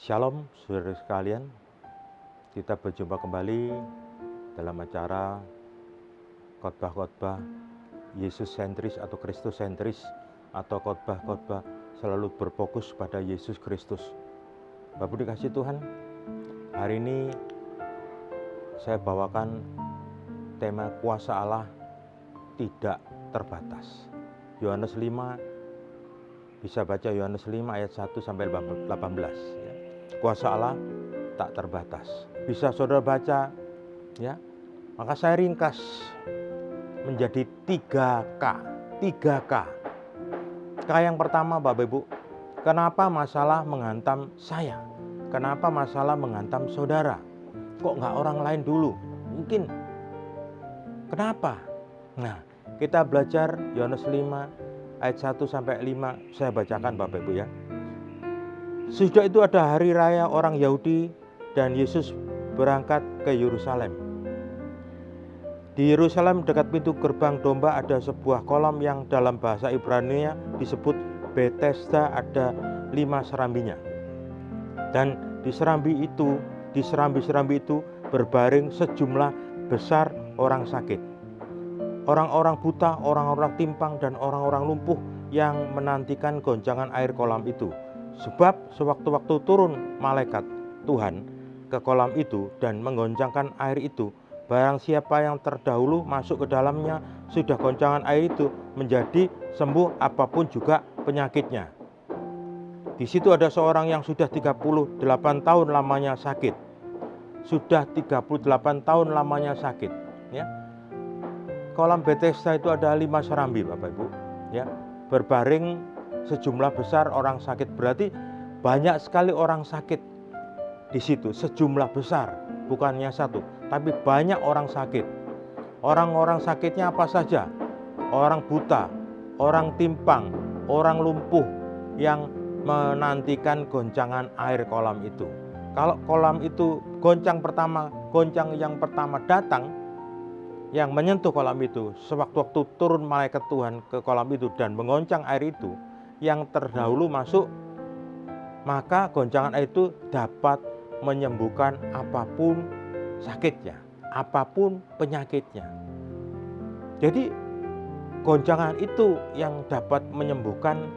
Shalom, saudara sekalian. Kita berjumpa kembali dalam acara khotbah-khotbah Yesus sentris atau Kristus sentris, atau khotbah-khotbah selalu berfokus pada Yesus Kristus. Bapak dikasih Tuhan, hari ini saya bawakan tema kuasa Allah tidak terbatas. Yohanes 5, bisa baca Yohanes 5 ayat 1 sampai 18 ya. Kuasa Allah tak terbatas. Bisa saudara baca ya. Maka saya ringkas menjadi 3K. 3K. K yang pertama Bapak Ibu, kenapa masalah menghantam saya? Kenapa masalah menghantam saudara? Kok nggak orang lain dulu? Mungkin. Kenapa? Nah, kita belajar Yohanes 5 ayat 1 sampai 5, saya bacakan Bapak Ibu ya. Sesudah itu ada hari raya orang Yahudi dan Yesus berangkat ke Yerusalem. Di Yerusalem dekat pintu gerbang domba ada sebuah kolam yang dalam bahasa Ibrani disebut Bethesda, ada 5 serambinya. Dan di serambi itu berbaring sejumlah besar orang sakit. Orang-orang buta, orang-orang timpang, dan orang-orang lumpuh yang menantikan goncangan air kolam itu. Sebab sewaktu-waktu turun malaikat Tuhan ke kolam itu dan menggoncangkan air itu, barang siapa yang terdahulu masuk ke dalamnya, sudah goncangan air itu menjadi sembuh apapun juga penyakitnya. Di situ ada seorang yang sudah 38 tahun lamanya sakit. Sudah 38 tahun lamanya sakit ya. Kolam Bethesda itu ada 5 serambi Bapak Ibu ya. Berbaring sejumlah besar orang sakit, berarti banyak sekali orang sakit di situ, sejumlah besar, bukannya satu, tapi banyak orang sakit. Orang-orang sakitnya apa saja? Orang buta, orang timpang, orang lumpuh yang menantikan goncangan air kolam itu. Kalau kolam itu goncang yang pertama datang, yang menyentuh kolam itu, sewaktu-waktu turun malaikat Tuhan ke kolam itu dan mengoncang air itu, yang terdahulu masuk, maka goncangan air itu dapat menyembuhkan apapun sakitnya, apapun penyakitnya. Jadi goncangan itu yang dapat menyembuhkan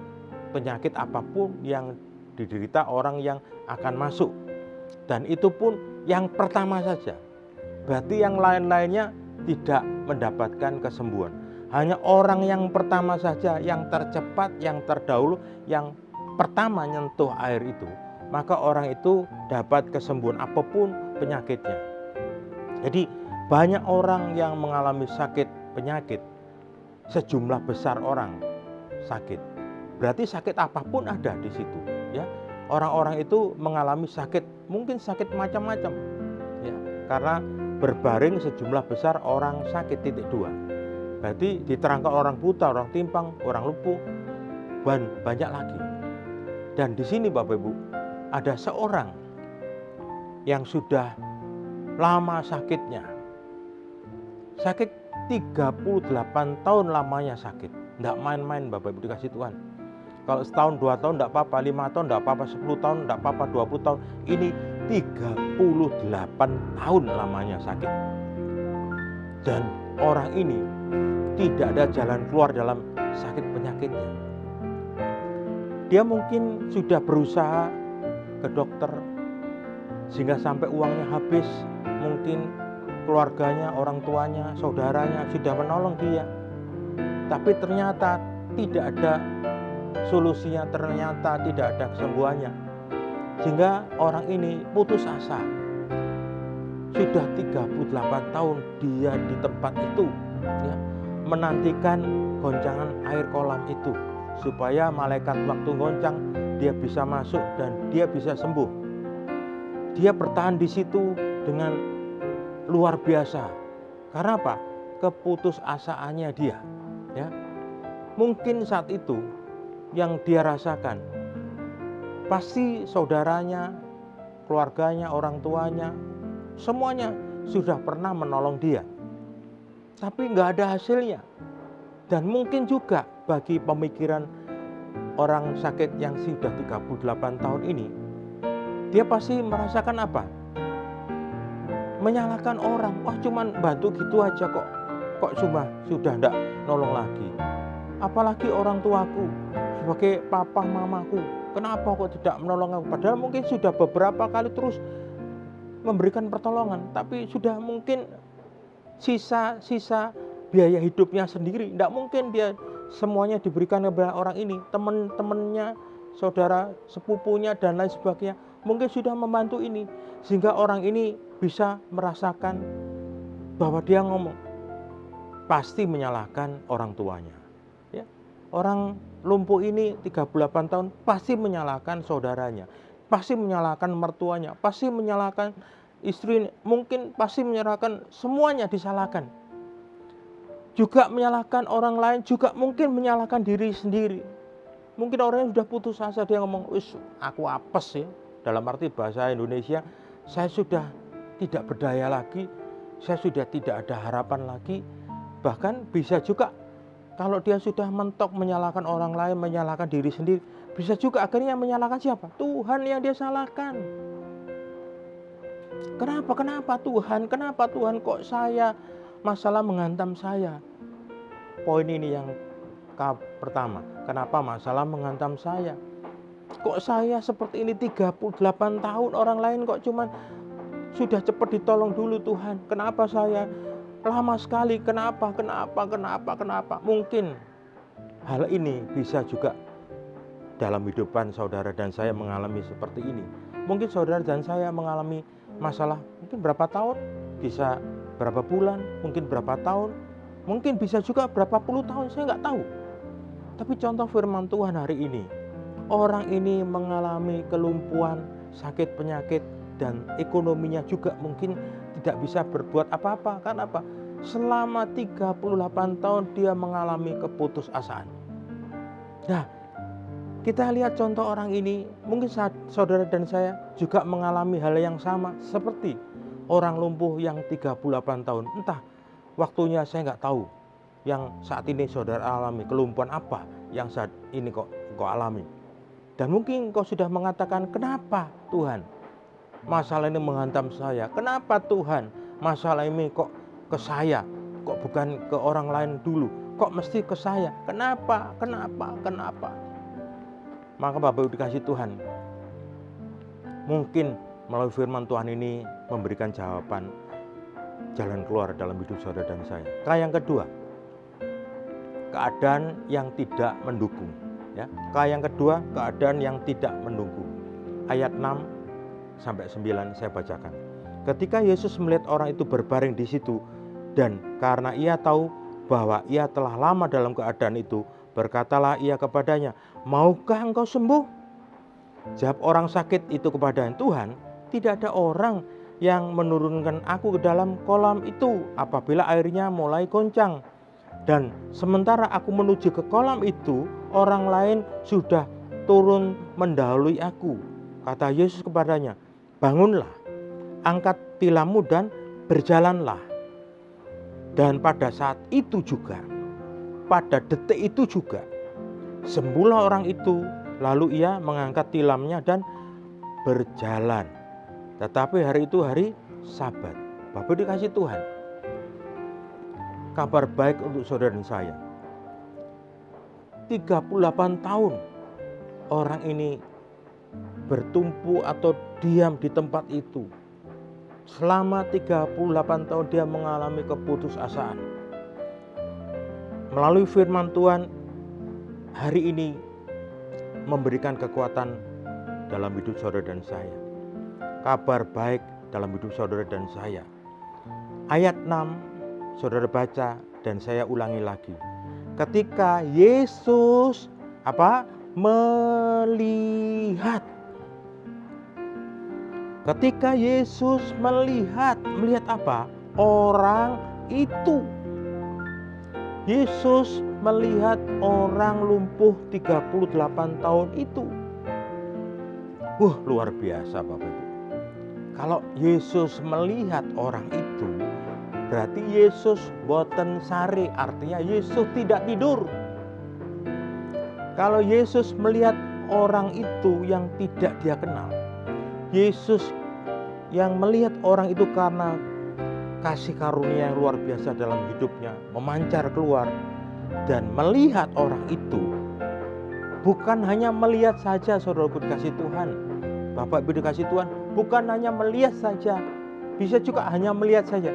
penyakit apapun yang diderita orang yang akan masuk. Dan itu pun yang pertama saja. Berarti yang lain-lainnya tidak mendapatkan kesembuhan. Hanya orang yang pertama saja, yang tercepat, yang terdahulu, yang pertama nyentuh air itu, maka orang itu dapat kesembuhan apapun penyakitnya. Jadi banyak orang yang mengalami sakit penyakit, sejumlah besar orang sakit. Berarti sakit apapun ada di situ ya. Orang-orang itu mengalami sakit, mungkin sakit macam-macam ya, karena berbaring sejumlah besar orang sakit, 2. Berarti diterangkan orang buta, orang timpang, orang lumpuh, dan banyak lagi. Dan di sini Bapak Ibu, ada seorang yang sudah lama sakitnya. Sakit 38 tahun lamanya sakit. Tidak main-main Bapak Ibu dikasih Tuhan. Kalau setahun, 2 tahun tidak apa-apa, 5 tahun tidak apa-apa, 10 tahun tidak apa-apa, 20 tahun. Ini 38 tahun lamanya sakit. Dan orang ini tidak ada jalan keluar dalam sakit penyakitnya. Dia mungkin sudah berusaha ke dokter sehingga sampai uangnya habis. Mungkin keluarganya, orang tuanya, saudaranya sudah menolong dia, tapi ternyata tidak ada solusinya, ternyata tidak ada kesembuhannya. Sehingga orang ini putus asa. Sudah 38 tahun dia di tempat itu ya, menantikan goncangan air kolam itu, supaya malaikat waktu goncang dia bisa masuk dan dia bisa sembuh. Dia bertahan di situ dengan luar biasa. Karena apa? Keputusasaannya dia ya. Mungkin saat itu yang dia rasakan, pasti saudaranya, keluarganya, orang tuanya, semuanya sudah pernah menolong dia, tapi nggak ada hasilnya. Dan mungkin juga bagi pemikiran orang sakit yang sudah 38 tahun ini, Dia pasti merasakan apa? Menyalahkan orang. Wah, cuman bantu gitu aja kok sudah enggak nolong lagi. Apalagi orang tuaku sebagai papa mamaku, kenapa kok tidak menolong aku? Padahal mungkin sudah beberapa kali terus memberikan pertolongan, tapi sudah mungkin sisa biaya hidupnya sendiri. Tidak mungkin dia semuanya diberikan kepada orang ini, teman-temannya, saudara sepupunya dan lain sebagainya mungkin sudah membantu ini, sehingga orang ini bisa merasakan bahwa dia ngomong pasti menyalahkan orang tuanya. Ya. Orang lumpuh ini 38 tahun pasti menyalahkan saudaranya, pasti menyalahkan mertuanya, pasti menyalahkan istri, mungkin pasti menyalahkan, semuanya disalahkan. Juga menyalahkan orang lain, juga mungkin menyalahkan diri sendiri. Mungkin orang yang sudah putus asa, dia ngomong, "Wis, aku apes ya." Dalam arti bahasa Indonesia, saya sudah tidak berdaya lagi, saya sudah tidak ada harapan lagi. Bahkan bisa juga kalau dia sudah mentok menyalahkan orang lain, menyalahkan diri sendiri, bisa juga akhirnya menyalahkan siapa? Tuhan yang dia salahkan. Kenapa Tuhan? Kenapa Tuhan kok saya masalah menghantam saya? Poin ini yang pertama, kenapa masalah menghantam saya? Kok saya seperti ini 38 tahun, orang lain kok cuman sudah cepat ditolong dulu Tuhan. Kenapa saya lama sekali? Kenapa? Mungkin hal ini bisa juga dalam hidupan saudara dan saya mengalami seperti ini. Mungkin saudara dan saya mengalami masalah mungkin berapa tahun, bisa berapa bulan, mungkin berapa tahun, mungkin bisa juga berapa puluh tahun, saya nggak tahu. Tapi contoh firman Tuhan hari ini, orang ini mengalami kelumpuhan, sakit penyakit, dan ekonominya juga mungkin tidak bisa berbuat apa-apa. Karena apa? Selama 38 tahun dia mengalami keputusasaan. Nah, kita lihat contoh orang ini, mungkin saudara dan saya juga mengalami hal yang sama seperti orang lumpuh yang 38 tahun. Entah waktunya saya nggak tahu yang saat ini saudara alami, kelumpuhan apa yang saat ini kok alami. Dan mungkin kau sudah mengatakan, kenapa Tuhan masalah ini menghantam saya? Kenapa Tuhan masalah ini kok ke saya? Kok bukan ke orang lain dulu? Kok mesti ke saya? Kenapa? Maka Bapak Ibu dikasih Tuhan, mungkin melalui firman Tuhan ini memberikan jawaban jalan keluar dalam hidup saudara dan saya. Yang kedua, keadaan yang tidak mendukung. Ya. Yang kedua, keadaan yang tidak mendukung. Ayat 6 sampai 9 saya bacakan. Ketika Yesus melihat orang itu berbaring di situ, dan karena ia tahu bahwa ia telah lama dalam keadaan itu, berkatalah ia kepadanya, "Maukah engkau sembuh?" Jawab orang sakit itu kepadanya, "Tuhan, tidak ada orang yang menurunkan aku ke dalam kolam itu apabila airnya mulai goncang. Dan sementara aku menuju ke kolam itu, orang lain sudah turun mendahului aku." Kata Yesus kepadanya, "Bangunlah, angkat tilammu dan berjalanlah." Dan pada saat itu juga, pada detik itu juga, sembuhlah orang itu. Lalu ia mengangkat tilamnya dan berjalan. Tetapi hari itu hari Sabat. Bapak dikasih Tuhan, kabar baik untuk saudara dan saya. 38 tahun orang ini bertumpu atau diam di tempat itu. Selama 38 tahun dia mengalami keputusasaan. Melalui firman Tuhan hari ini memberikan kekuatan dalam hidup saudara dan saya. Kabar baik dalam hidup saudara dan saya. Ayat 6 saudara baca dan saya ulangi lagi. Ketika Yesus melihat. Ketika Yesus melihat apa? Orang itu. Yesus melihat orang lumpuh 38 tahun itu. Luar biasa Bapak Ibu. Kalau Yesus melihat orang itu, berarti Yesus boten sare, artinya Yesus tidak tidur. Kalau Yesus melihat orang itu yang tidak dia kenal, Yesus yang melihat orang itu karena kasih karunia yang luar biasa dalam hidupnya memancar keluar, dan melihat orang itu bukan hanya melihat saja, saudara dikasih Tuhan, Bapak Ibu dikasih Tuhan, bukan hanya melihat saja, bisa juga hanya melihat saja.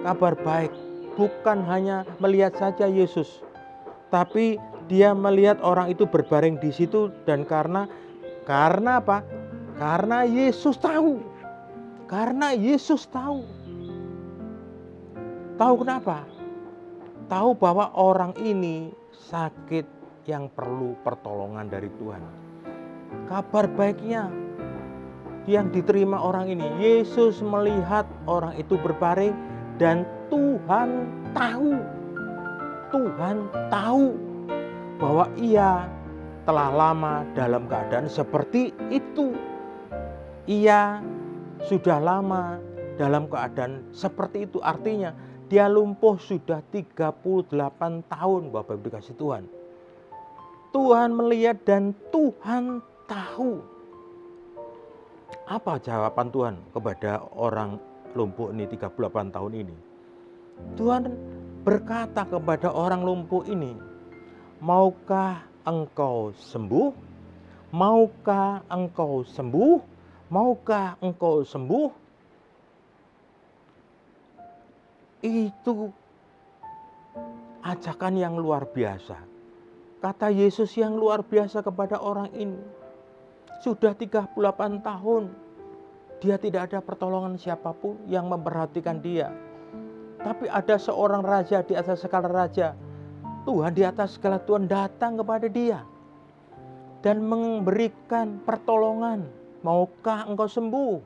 Kabar baik, bukan hanya melihat saja Yesus, tapi dia melihat orang itu berbaring di situ, dan karena apa? Karena Yesus tahu. Karena Yesus tahu. Tahu kenapa? Tahu bahwa orang ini sakit yang perlu pertolongan dari Tuhan. Kabar baiknya yang diterima orang ini, Yesus melihat orang itu berbaring dan Tuhan tahu. Tuhan tahu bahwa ia telah lama dalam keadaan seperti itu. Ia sudah lama dalam keadaan seperti itu. Artinya dia lumpuh sudah 38 tahun, Bapak Ibu dikasih Tuhan. Tuhan melihat dan Tuhan tahu. Apa jawaban Tuhan kepada orang lumpuh ini 38 tahun ini? Tuhan berkata kepada orang lumpuh ini, maukah engkau sembuh? Maukah engkau sembuh? Maukah engkau sembuh? Itu ajakan yang luar biasa. Kata Yesus yang luar biasa kepada orang ini. Sudah 38 tahun dia tidak ada pertolongan siapapun yang memperhatikan dia. Tapi ada seorang raja di atas segala raja. Tuhan di atas segala Tuhan datang kepada dia dan memberikan pertolongan. Maukah engkau sembuh?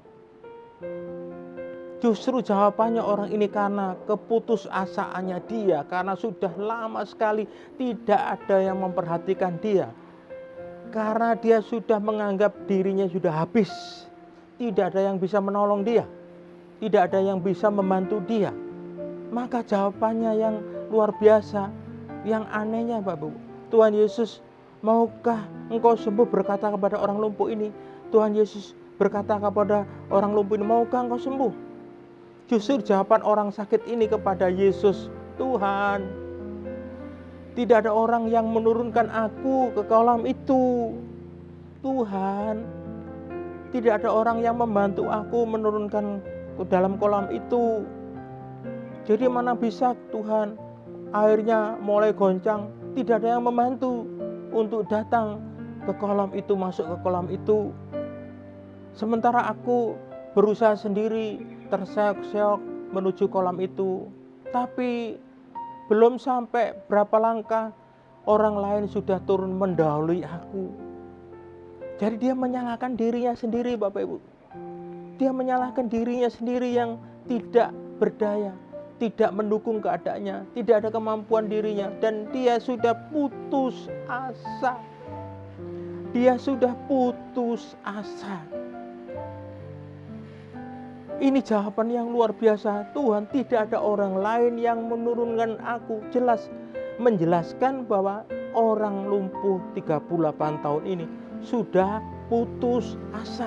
Justru jawabannya orang ini karena keputusasaannya dia, karena sudah lama sekali tidak ada yang memperhatikan dia, karena dia sudah menganggap dirinya sudah habis, tidak ada yang bisa menolong dia, tidak ada yang bisa membantu dia. Maka jawabannya yang luar biasa, yang anehnya Bapak Ibu, Tuhan Yesus, maukah engkau sembuh? Berkata kepada orang lumpuh ini. Tuhan Yesus berkata kepada orang lumpuh ini, maukah engkau sembuh? Justru jawaban orang sakit ini kepada Yesus, Tuhan, tidak ada orang yang menurunkan aku ke kolam itu. Tuhan, tidak ada orang yang membantu aku menurunkan ke dalam kolam itu. Jadi mana bisa Tuhan, airnya mulai goncang, tidak ada yang membantu untuk datang ke kolam itu, masuk ke kolam itu. Sementara aku berusaha sendiri, terseok-seok menuju kolam itu. Tapi belum sampai berapa langkah, orang lain sudah turun mendahului aku. Jadi dia menyalahkan dirinya sendiri, Bapak Ibu. Dia menyalahkan dirinya sendiri yang tidak berdaya, tidak mendukung keadaannya, tidak ada kemampuan dirinya. Dan dia sudah putus asa. Dia sudah putus asa. Ini jawaban yang luar biasa. Tuhan, tidak ada orang lain yang menurunkan aku. Jelas menjelaskan bahwa orang lumpuh 38 tahun ini sudah putus asa.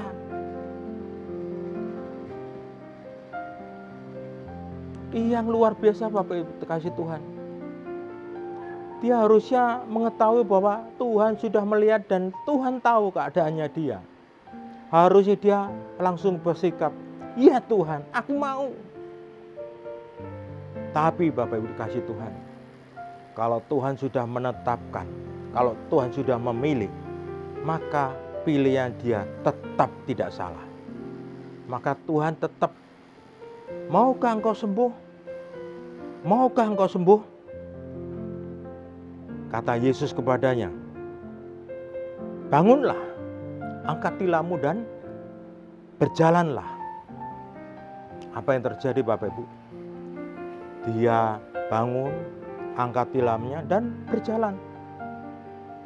Yang luar biasa Bapak Ibu kasih Tuhan. Dia harusnya mengetahui bahwa Tuhan sudah melihat dan Tuhan tahu keadaannya dia. Harusnya dia langsung bersikap, ya Tuhan, aku mau. Tapi Bapak Ibu kasih Tuhan, kalau Tuhan sudah menetapkan, kalau Tuhan sudah memilih, maka pilihan dia tetap tidak salah. Maka Tuhan tetap, maukah engkau sembuh? Maukah engkau sembuh? Kata Yesus kepadanya, bangunlah, angkat tilammu dan berjalanlah. Apa yang terjadi Bapak Ibu? Dia bangun, angkat tilamnya dan berjalan.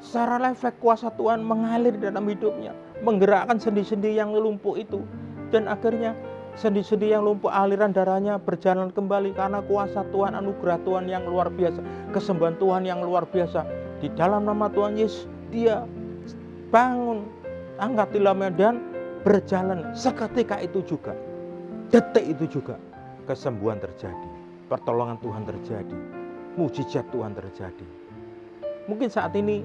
Secara refleks kuasa Tuhan mengalir dalam hidupnya, menggerakkan sendi-sendi yang lumpuh itu. Dan akhirnya sendi-sendi yang lumpuh, aliran darahnya berjalan kembali karena kuasa Tuhan, anugerah Tuhan yang luar biasa, kesembuhan Tuhan yang luar biasa. Di dalam nama Tuhan Yesus, dia bangun, angkat tilamnya dan berjalan, seketika itu juga, detik itu juga, kesembuhan terjadi, pertolongan Tuhan terjadi, mujizat Tuhan terjadi. Mungkin saat ini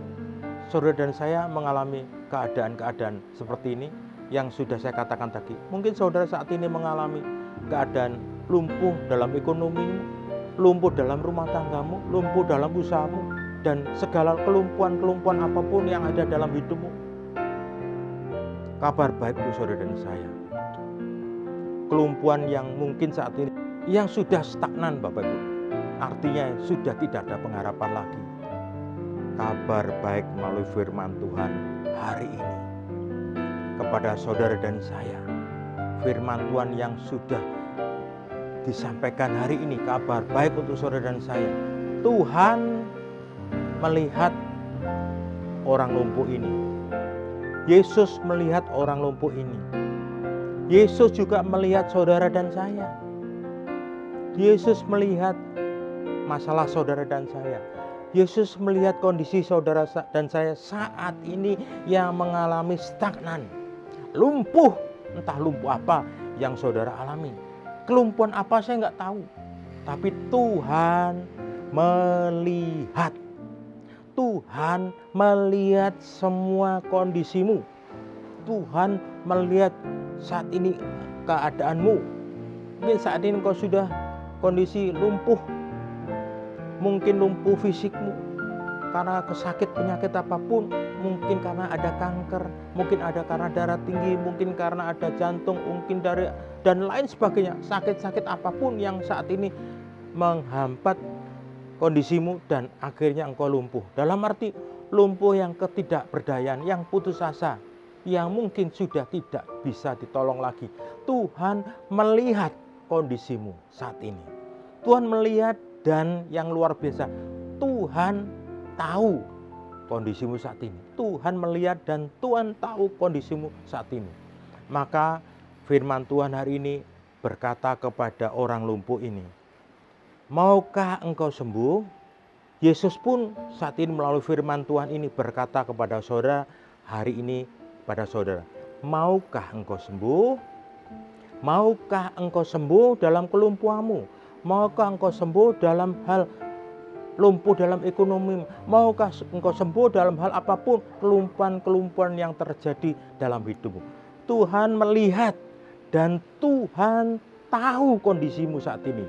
saudara dan saya mengalami keadaan-keadaan seperti ini yang sudah saya katakan tadi. Mungkin saudara saat ini mengalami keadaan lumpuh dalam ekonomimu, lumpuh dalam rumah tanggamu, lumpuh dalam usahamu, dan segala kelumpuhan-kelumpuhan apapun yang ada dalam hidupmu. Kabar baik untuk saudara dan saya. Kelumpuhan yang mungkin saat ini yang sudah stagnan Bapak Ibu, artinya sudah tidak ada pengharapan lagi. Kabar baik melalui firman Tuhan hari ini kepada saudara dan saya. Firman Tuhan yang sudah disampaikan hari ini, kabar baik untuk saudara dan saya. Tuhan melihat orang lumpuh ini. Yesus melihat orang lumpuh ini. Yesus juga melihat saudara dan saya. Yesus melihat masalah saudara dan saya. Yesus melihat kondisi saudara dan saya saat ini yang mengalami stagnan, lumpuh, entah lumpuh apa yang saudara alami. Kelumpuhan apa saya nggak tahu, tapi Tuhan melihat. Tuhan melihat semua kondisimu. Tuhan melihat saat ini keadaanmu. Mungkin saat ini engkau sudah kondisi lumpuh. Mungkin lumpuh fisikmu karena kesakit penyakit apapun, mungkin karena ada kanker, mungkin ada karena darah tinggi, mungkin karena ada jantung, mungkin dari dan lain sebagainya. Sakit-sakit apapun yang saat ini menghambat kondisimu dan akhirnya engkau lumpuh. Dalam arti lumpuh yang ketidakberdayaan, yang putus asa, yang mungkin sudah tidak bisa ditolong lagi. Tuhan melihat kondisimu saat ini. Tuhan melihat. Dan yang luar biasa, Tuhan tahu kondisimu saat ini. Tuhan melihat dan Tuhan tahu kondisimu saat ini. Maka firman Tuhan hari ini berkata kepada orang lumpuh ini, maukah engkau sembuh? Yesus pun saat ini melalui firman Tuhan ini berkata kepada saudara hari ini pada saudara, maukah engkau sembuh? Maukah engkau sembuh dalam kelumpuhanmu? Maukah engkau sembuh dalam hal lumpuh dalam ekonomi? Maukah engkau sembuh dalam hal apapun kelumpuhan-kelumpuhan yang terjadi dalam hidupmu? Tuhan melihat dan Tuhan tahu kondisimu saat ini.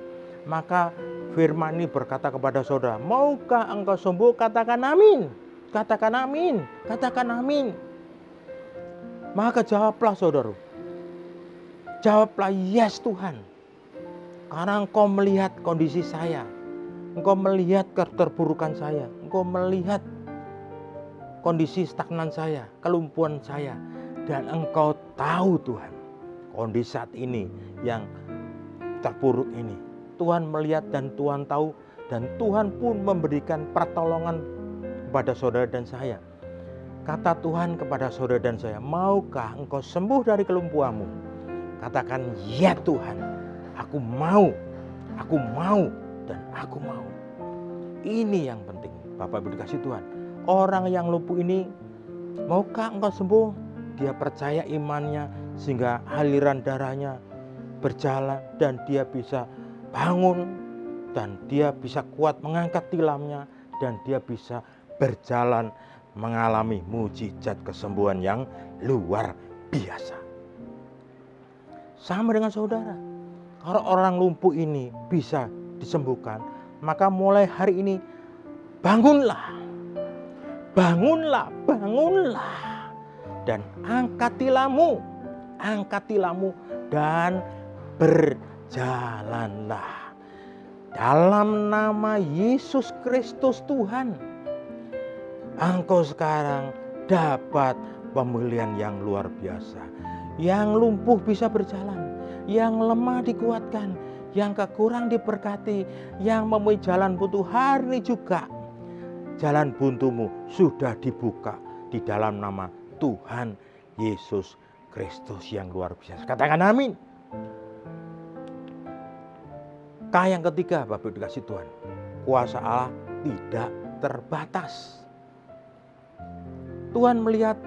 Maka firman ini berkata kepada saudara, maukah engkau sembuh? Katakan amin. Katakan amin. Katakan amin. Maka jawablah saudara. Jawablah yes Tuhan. Karena engkau melihat kondisi saya, engkau melihat keterburukan saya, engkau melihat kondisi stagnan saya, kelumpuhan saya, dan engkau tahu Tuhan, kondisi saat ini yang terpuruk ini. Tuhan melihat dan Tuhan tahu, dan Tuhan pun memberikan pertolongan kepada saudara dan saya. Kata Tuhan kepada saudara dan saya, maukah engkau sembuh dari kelumpuhanmu? Katakan, ya Tuhan. Aku mau, dan aku mau. Ini yang penting, Bapak Ibu dikasih Tuhan. Orang yang lumpuh ini, maukah engkau sembuh? Dia percaya imannya sehingga aliran darahnya berjalan dan dia bisa bangun dan dia bisa kuat mengangkat tilamnya dan dia bisa berjalan mengalami mujizat kesembuhan yang luar biasa. Sama dengan saudara. Kalau orang lumpuh ini bisa disembuhkan, maka mulai hari ini bangunlah, bangunlah, bangunlah, dan angkat tilammu dan berjalanlah dalam nama Yesus Kristus Tuhan. Engkau sekarang dapat pemulihan yang luar biasa. Yang lumpuh bisa berjalan, yang lemah dikuatkan, yang kekurang diberkati, yang mempunyai jalan buntu hari ini juga. Jalan buntumu sudah dibuka di dalam nama Tuhan Yesus Kristus yang luar biasa. Katakan amin. Yang ketiga, Bapak dikasih Tuhan, kuasa Allah tidak terbatas. Tuhan melihat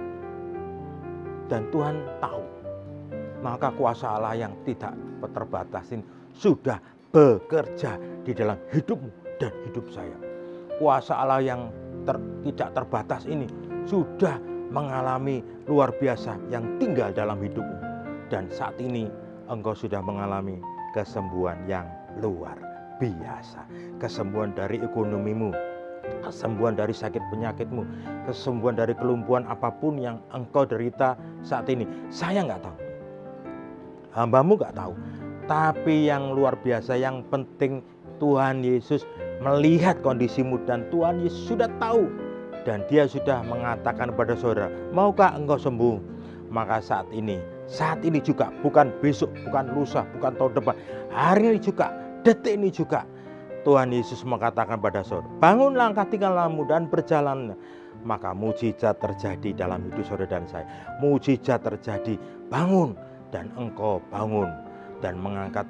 dan Tuhan tahu maka kuasa Allah yang tidak terbatas ini sudah bekerja di dalam hidupmu dan hidup saya. Kuasa Allah yang tidak terbatas ini sudah mengalami luar biasa yang tinggal dalam hidupmu. Dan saat ini engkau sudah mengalami kesembuhan yang luar biasa. Kesembuhan dari ekonomimu, kesembuhan dari sakit penyakitmu, kesembuhan dari kelumpuhan apapun yang engkau derita saat ini. Saya nggak tahu, hambamu nggak tahu. Tapi yang luar biasa, yang penting Tuhan Yesus melihat kondisimu dan Tuhan Yesus sudah tahu. Dan dia sudah mengatakan kepada saudara, maukah engkau sembuh? Maka saat ini juga, bukan besok, bukan lusa, bukan tahun depan, hari ini juga, detik ini juga, Tuhan Yesus mengatakan pada saudara, bangunlah, angkat tinggalmu dan berjalan. Maka mujizat terjadi dalam hidup saudara dan saya. Mujizat terjadi, bangun, dan engkau bangun dan mengangkat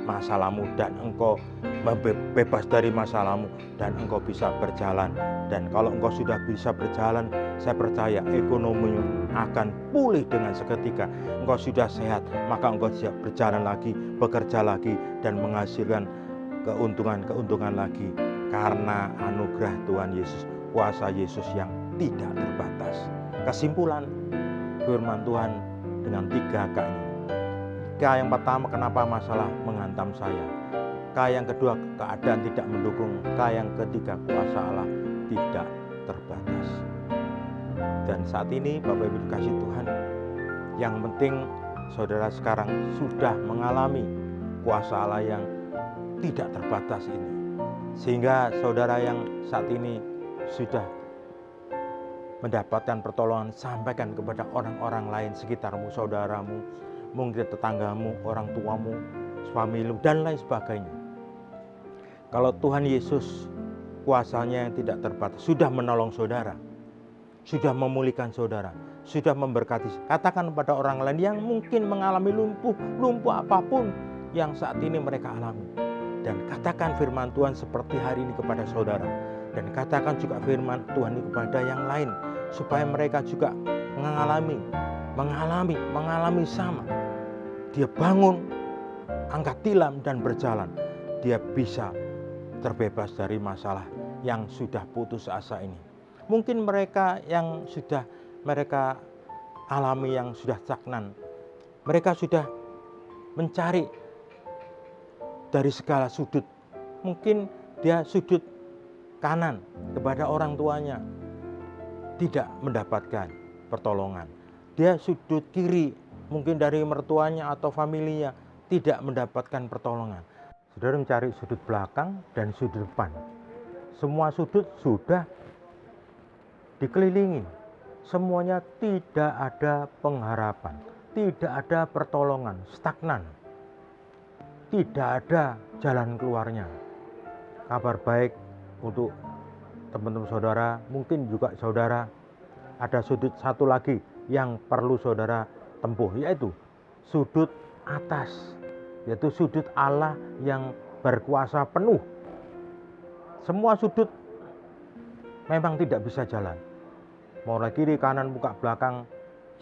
masalahmu, dan engkau bebas dari masalahmu, dan engkau bisa berjalan. Dan kalau engkau sudah bisa berjalan, saya percaya ekonomimu akan pulih dengan seketika. Engkau sudah sehat, maka engkau siap berjalan lagi, bekerja lagi, dan menghasilkan keuntungan lagi, karena anugerah Tuhan Yesus, kuasa Yesus yang tidak terbatas. Kesimpulan firman Tuhan dengan 3 K ini. K yang pertama, kenapa masalah menghantam saya? K yang kedua, keadaan tidak mendukung. K yang ketiga, kuasa Allah tidak terbatas. Dan saat ini Bapak Ibu dikasih Tuhan, yang penting saudara sekarang sudah mengalami kuasa Allah yang tidak terbatas ini. Sehingga saudara yang saat ini sudah mendapatkan pertolongan, sampaikan kepada orang-orang lain sekitarmu, saudaramu, mungkin tetanggamu, orang tuamu, suamimu, dan lain sebagainya. Kalau Tuhan Yesus kuasanya yang tidak terbatas sudah menolong saudara, sudah memulihkan saudara, sudah memberkati, katakan kepada orang lain yang mungkin mengalami lumpuh apapun yang saat ini mereka alami. Dan katakan firman Tuhan seperti hari ini kepada saudara. Dan katakan juga firman Tuhan ini kepada yang lain, supaya mereka juga mengalami sama. Dia bangun, angkat tilam dan berjalan. Dia bisa terbebas dari masalah yang sudah putus asa ini. Mungkin mereka yang sudah mereka alami yang sudah stagnan, mereka sudah mencari dari segala sudut. Mungkin dia sudut kanan kepada orang tuanya, tidak mendapatkan pertolongan. Dia sudut kiri, mungkin dari mertuanya atau familinya, tidak mendapatkan pertolongan. Saudara mencari sudut belakang dan sudut depan. Semua sudut sudah dikelilingi. Semuanya tidak ada pengharapan, tidak ada pertolongan, stagnan. Tidak ada jalan keluarnya. Kabar baik untuk teman-teman saudara, mungkin juga saudara ada sudut satu lagi yang perlu saudara tempuh, yaitu sudut atas, yaitu sudut Allah yang berkuasa penuh. Semua sudut memang tidak bisa jalan, mau kiri, kanan, muka, belakang,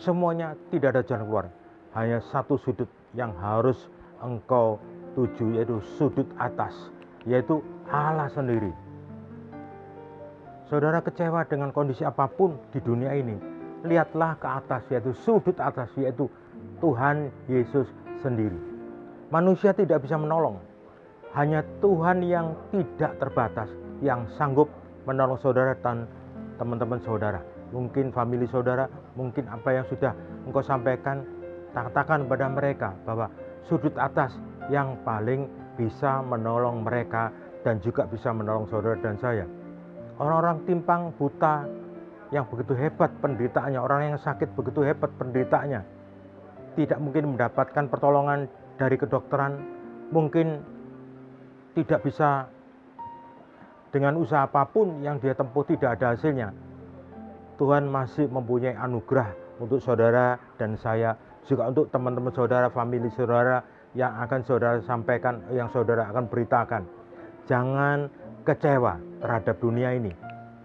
semuanya tidak ada jalan keluar. Hanya satu sudut yang harus engkau tuju, yaitu sudut atas, yaitu Allah sendiri. Saudara kecewa dengan kondisi apapun di dunia ini, lihatlah ke atas, yaitu sudut atas, yaitu Tuhan Yesus sendiri. Manusia tidak bisa menolong, hanya Tuhan yang tidak terbatas yang sanggup menolong saudara dan teman-teman saudara. Mungkin famili saudara, mungkin apa yang sudah engkau sampaikan, katakan pada mereka bahwa sudut atas yang paling bisa menolong mereka dan juga bisa menolong saudara dan saya. Orang-orang timpang, buta yang begitu hebat penderitaannya, orang yang sakit begitu hebat penderitaannya, tidak mungkin mendapatkan pertolongan dari kedokteran, mungkin tidak bisa dengan usaha apapun yang dia tempuh tidak ada hasilnya. Tuhan masih mempunyai anugerah untuk saudara dan saya, juga untuk teman-teman saudara, famili saudara yang akan saudara sampaikan, yang saudara akan beritakan. Jangan kecewa terhadap dunia ini,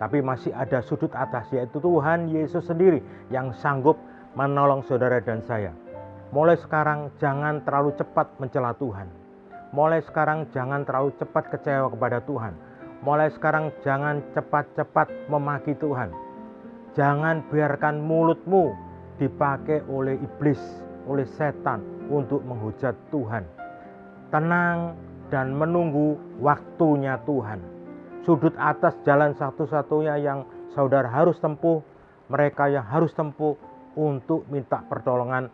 tapi masih ada sudut atas, yaitu Tuhan Yesus sendiri yang sanggup menolong saudara dan saya. mulai sekarang jangan terlalu cepat mencela Tuhan. Mulai sekarang jangan terlalu cepat kecewa kepada Tuhan. Mulai sekarang jangan cepat-cepat memaki Tuhan. Jangan biarkan mulutmu dipakai oleh iblis, oleh setan untuk menghujat Tuhan. Tenang dan menunggu waktunya Tuhan. Sudut atas jalan satu-satunya yang saudara harus tempuh, mereka yang harus tempuh untuk minta pertolongan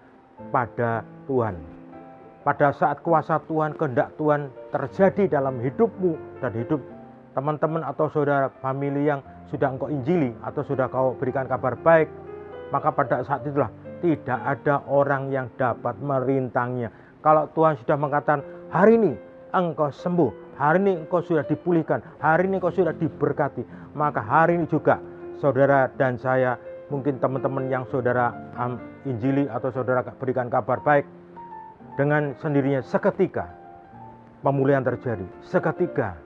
pada Tuhan. Pada saat kuasa Tuhan, kehendak Tuhan terjadi dalam hidupmu dan hidup teman-teman atau saudara famili yang sudah engkau injili atau sudah kau berikan kabar baik, maka pada saat itulah tidak ada orang yang dapat merintangnya. Kalau Tuhan sudah mengatakan, hari ini engkau sembuh, hari ini engkau sudah dipulihkan, hari ini engkau sudah diberkati, maka hari ini juga saudara dan saya, mungkin teman-teman yang saudara injili atau saudara berikan kabar baik, dengan sendirinya seketika pemulihan terjadi, seketika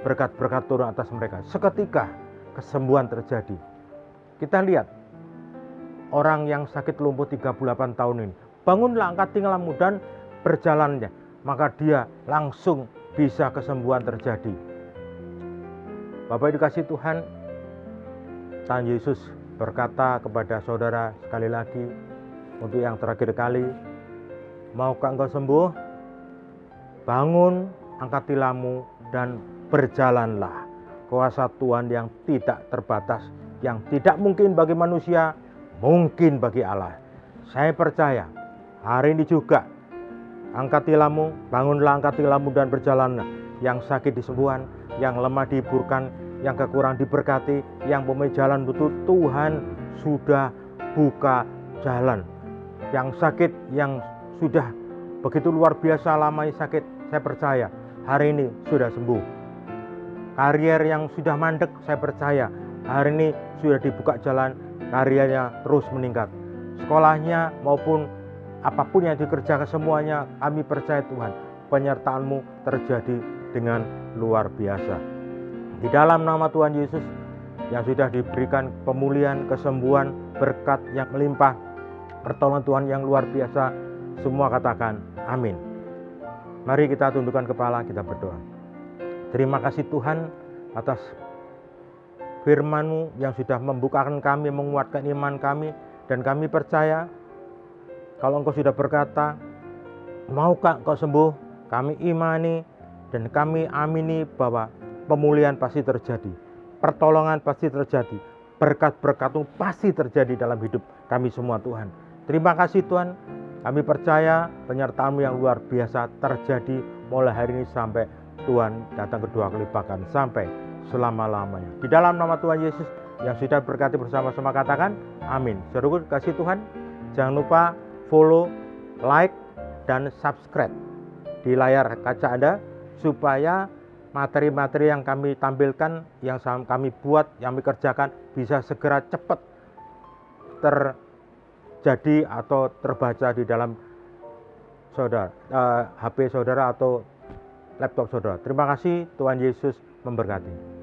berkat-berkat turun atas mereka, seketika kesembuhan terjadi. Kita lihat orang yang sakit lumpuh 38 tahun ini, bangunlah, angkat tinggalmu dan berjalannya, maka dia langsung bisa kesembuhan terjadi. Bapak dikasih Tuhan, Tuhan Yesus berkata kepada saudara sekali lagi untuk yang terakhir kali, maukah engkau sembuh? Bangun, angkat tilammu dan berjalanlah. Kuasa Tuhan yang tidak terbatas, yang tidak mungkin bagi manusia, mungkin bagi Allah. Saya percaya hari ini juga angkat tilammu, bangunlah, angkat tilammu dan berjalanlah. Yang sakit disembuhkan, yang lemah dihiburkan, yang kekurangan diberkati, yang mempunyai jalan betul, Tuhan sudah buka jalan. Yang sakit, yang sudah begitu luar biasa lamanya sakit, saya percaya hari ini sudah sembuh. Karier yang sudah mandek, saya percaya hari ini sudah dibuka jalan, karirnya terus meningkat. Sekolahnya maupun apapun yang dikerjakan semuanya, kami percaya Tuhan, penyertaan-Mu terjadi dengan luar biasa. Di dalam nama Tuhan Yesus yang sudah diberikan pemulihan, kesembuhan, berkat yang melimpah, pertolongan Tuhan yang luar biasa, semua katakan amin. Mari kita tundukkan kepala, kita berdoa. Terima kasih Tuhan atas firman-Mu yang sudah membukakan kami, menguatkan iman kami, dan kami percaya kalau Engkau sudah berkata, maukah Engkau sembuh? Kami imani dan kami amini bahwa pemulihan pasti terjadi, pertolongan pasti terjadi, berkat-berkat-Mu pasti terjadi dalam hidup kami semua Tuhan. Terima kasih Tuhan, kami percaya penyertaan-Mu yang luar biasa terjadi mulai hari ini sampai Tuhan datang kedua kali, bahkan sampai selama-lamanya. Di dalam nama Tuhan Yesus yang sudah berkati bersama-sama katakan amin. Saudaraku kasih Tuhan, jangan lupa follow, like, dan subscribe di layar kaca Anda supaya materi-materi yang kami tampilkan, yang kami buat, yang kami kerjakan bisa segera cepat terjadi atau terbaca di dalam saudara, HP saudara atau laptop saudara. Terima kasih, Tuhan Yesus memberkati.